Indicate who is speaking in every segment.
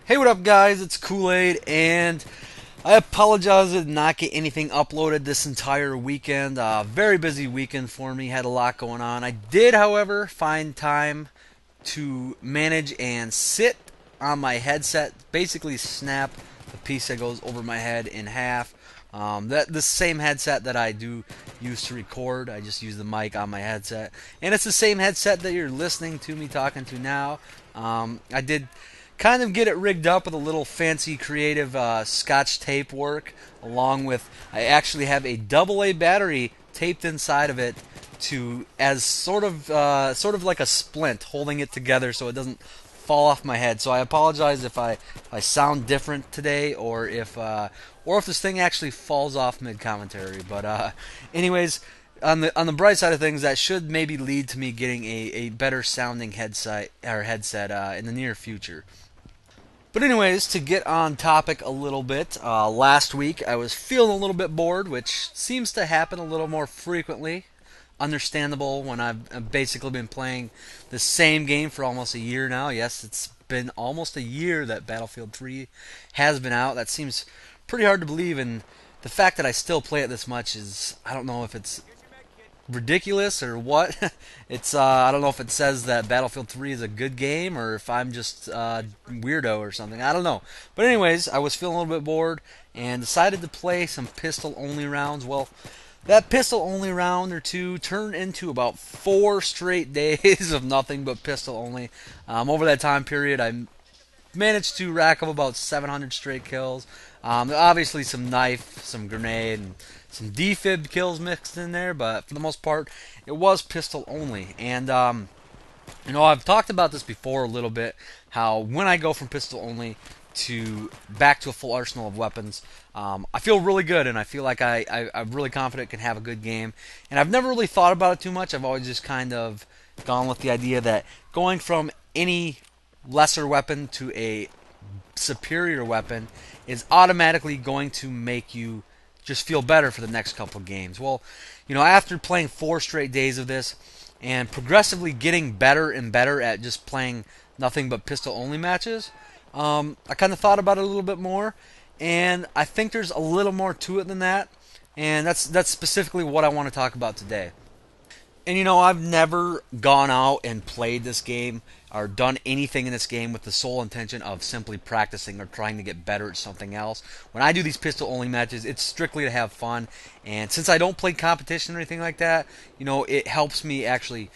Speaker 1: Hey, what up, guys? It's Kool-Aid, and I apologize I did not get anything uploaded this entire weekend. Very busy weekend for me, had a lot going on. I did, however, find time to manage and sit on my headset, basically snap the piece that goes over my head in half. That the same headset that I do use to record. I just use the mic on my headset, and it's the same headset that you're listening to me talking to now. I did kind of get it rigged up with a little fancy creative scotch tape work, along with I actually have a AA battery taped inside of it to as sort of like a splint holding it together so it doesn't fall off my head. So I apologize if I sound different today, or if this thing actually falls off mid commentary. But anyways, on the bright side of things, that should maybe lead to me getting a better sounding headset in the near future. But anyways, to get on topic a little bit, last week I was feeling a little bit bored, which seems to happen a little more frequently. Understandable when I've basically been playing the same game for almost a year now. Yes, it's been almost a year that Battlefield 3 has been out. That seems pretty hard to believe, and the fact that I still play it this much is, I don't know if it's ridiculous or what. It's I don't know if it says that Battlefield 3 is a good game or if I'm just weirdo or something. I don't know. But anyways, I was feeling a little bit bored and decided to play some pistol only rounds. Well, that pistol only round or two turned into about 4 straight days of nothing but pistol only. Over that time period, I managed to rack up about 700 straight kills. Obviously, some knife, some grenade, and some defib kills mixed in there, but for the most part, it was pistol only. And I've talked about this before a little bit. How when I go from pistol only to back to a full arsenal of weapons, I feel really good, and I feel like I'm really confident can have a good game. And I've never really thought about it too much. I've always just kind of gone with the idea that going from any lesser weapon to a superior weapon is automatically going to make you just feel better for the next couple of games. Well, after playing 4 straight days of this and progressively getting better and better at just playing nothing but pistol only matches, I kind of thought about it a little bit more, and I think there's a little more to it than that, and that's specifically what I want to talk about today. And I've never gone out and played this game or done anything in this game with the sole intention of simply practicing or trying to get better at something else. When I do these pistol only matches, it's strictly to have fun. And since I don't play competition or anything like that, it helps me actually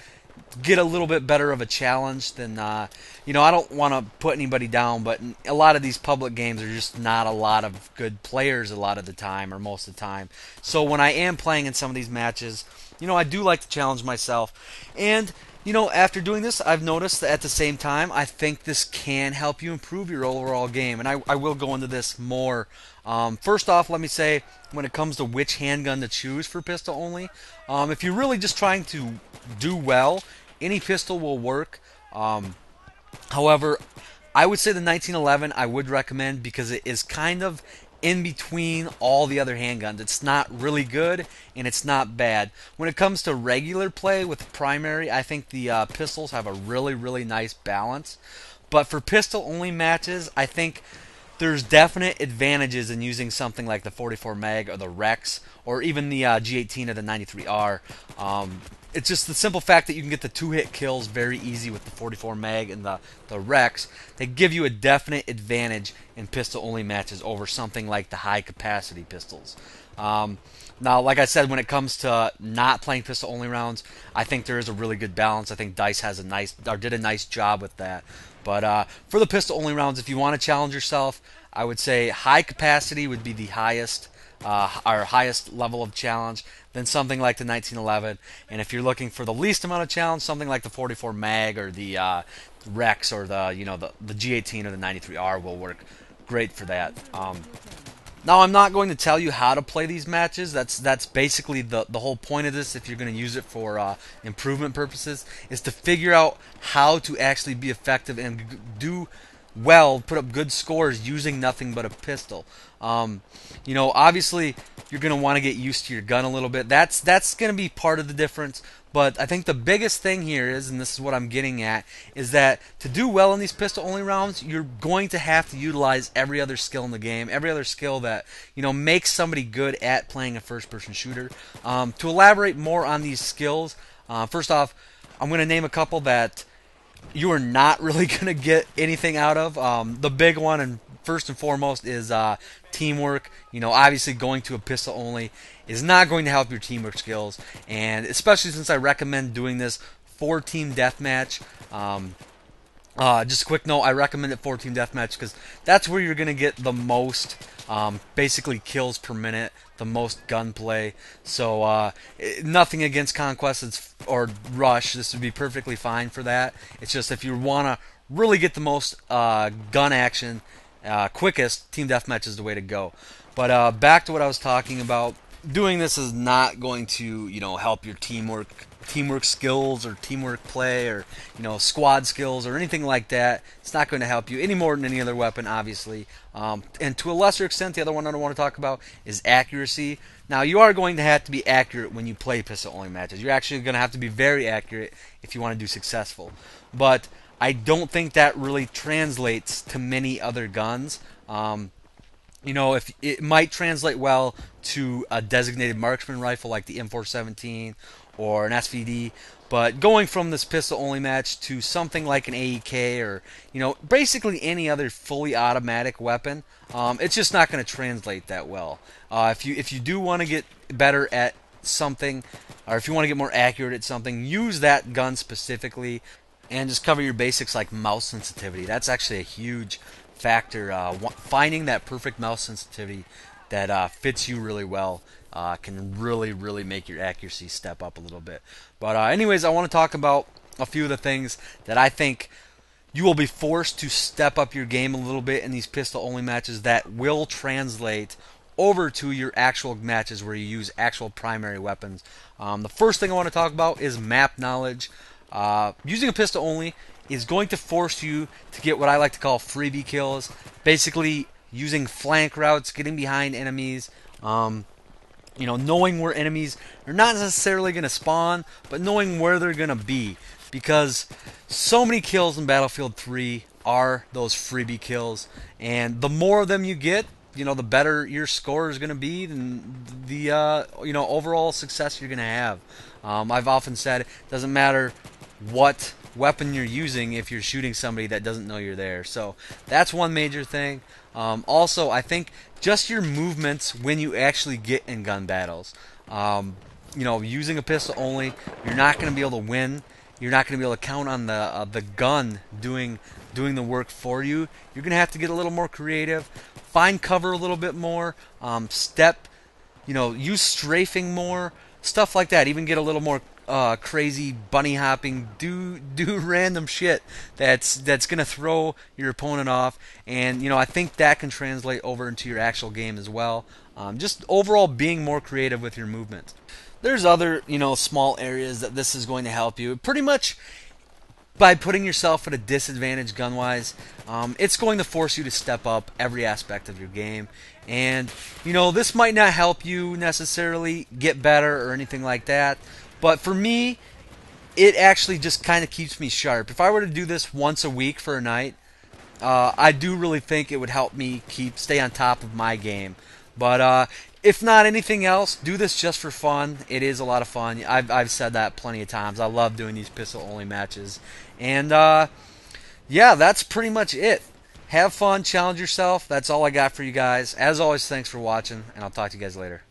Speaker 1: get a little bit better of a challenge than I don't want to put anybody down, but a lot of these public games are just not a lot of good players a lot of the time, or most of the time. So when I am playing in some of these matches, I do like to challenge myself. And after doing this, I've noticed that at the same time, I think this can help you improve your overall game, and I will go into this more. First off, let me say, when it comes to which handgun to choose for pistol only, if you're really just trying to do well, any pistol will work. However, I would say the 1911 I would recommend because it is kind of in between all the other handguns. It's not really good and it's not bad. When it comes to regular play with primary, I think the pistols have a really, really nice balance. But for pistol only matches, I think there's definite advantages in using something like the 44 mag or the Rex or even the G18 or the 93R. It's just the simple fact that you can get the 2-hit kills very easy with the 44 mag and the Rex. They give you a definite advantage in pistol only matches over something like the high capacity pistols. Now, like I said, when it comes to not playing pistol only rounds, I think there is a really good balance. I think Dice did a nice job with that. But for the pistol only rounds, if you want to challenge yourself, I would say high capacity would be the highest, our highest level of challenge. Then something like the 1911, and if you're looking for the least amount of challenge, something like the 44 mag or the Rex or the G18 or the 93R will work great for that. Now, I'm not going to tell you how to play these matches. That's basically the whole point of this. If you're going to use it for improvement purposes, is to figure out how to actually be effective and do well, put up good scores using nothing but a pistol. Obviously, you're going to want to get used to your gun a little bit. That's going to be part of the difference. But I think the biggest thing here is, and this is what I'm getting at, is that to do well in these pistol-only rounds, you're going to have to utilize every other skill in the game, every other skill that makes somebody good at playing a first-person shooter. To elaborate more on these skills, first off, I'm going to name a couple that you are not really going to get anything out of. The big one, and first and foremost, is teamwork. Obviously going to a pistol only is not going to help your teamwork skills, and especially since I recommend doing this for team deathmatch. Just a quick note, I recommend it for team deathmatch because that's where you're going to get the most, basically, kills per minute, the most gunplay. So nothing against Conquest or Rush. This would be perfectly fine for that. It's just if you want to really get the most gun action quickest, team deathmatch is the way to go. But back to what I was talking about. Doing this is not going to help your teamwork skills or teamwork play or squad skills or anything like that. It's not going to help you any more than any other weapon, obviously. And to a lesser extent, the other one I don't want to talk about is accuracy. Now, you are going to have to be accurate when you play pistol-only matches. You're actually going to have to be very accurate if you want to do successful. But I don't think that really translates to many other guns. If it might translate well to a designated marksman rifle like the M417 or an SVD, but going from this pistol-only match to something like an AEK or basically any other fully automatic weapon, it's just not going to translate that well. If you do want to get better at something, or if you want to get more accurate at something, use that gun specifically, and just cover your basics like mouse sensitivity. That's actually a huge factor. Finding that perfect mouse sensitivity that fits you really well can really make your accuracy step up a little bit. But anyways, I want to talk about a few of the things that I think you will be forced to step up your game a little bit in these pistol-only matches that will translate over to your actual matches where you use actual primary weapons. The first thing I want to talk about is map knowledge. Using a pistol only is going to force you to get what I like to call freebie kills. Basically, using flank routes, getting behind enemies, knowing where enemies are not necessarily going to spawn, but knowing where they're going to be. Because so many kills in Battlefield 3 are those freebie kills, and the more of them you get, the better your score is going to be, and the overall success you're going to have. I've often said it doesn't matter what weapon you're using if you're shooting somebody that doesn't know you're there. So that's one major thing. Also, I think just your movements when you actually get in gun battles. Using a pistol only, you're not going to be able to win. You're not going to be able to count on the gun doing the work for you. You're going to have to get a little more creative, find cover a little bit more, use strafing more, stuff like that. Even get a little more crazy bunny hopping, do random shit that's gonna throw your opponent off, and I think that can translate over into your actual game as well. Just overall being more creative with your movement. There's other small areas that this is going to help you. Pretty much by putting yourself at a disadvantage gun-wise, it's going to force you to step up every aspect of your game. And this might not help you necessarily get better or anything like that. But for me, it actually just kind of keeps me sharp. If I were to do this once a week for a night, I do really think it would help me stay on top of my game. But if not anything else, do this just for fun. It is a lot of fun. I've said that plenty of times. I love doing these pistol-only matches. And yeah, that's pretty much it. Have fun, challenge yourself. That's all I got for you guys. As always, thanks for watching, and I'll talk to you guys later.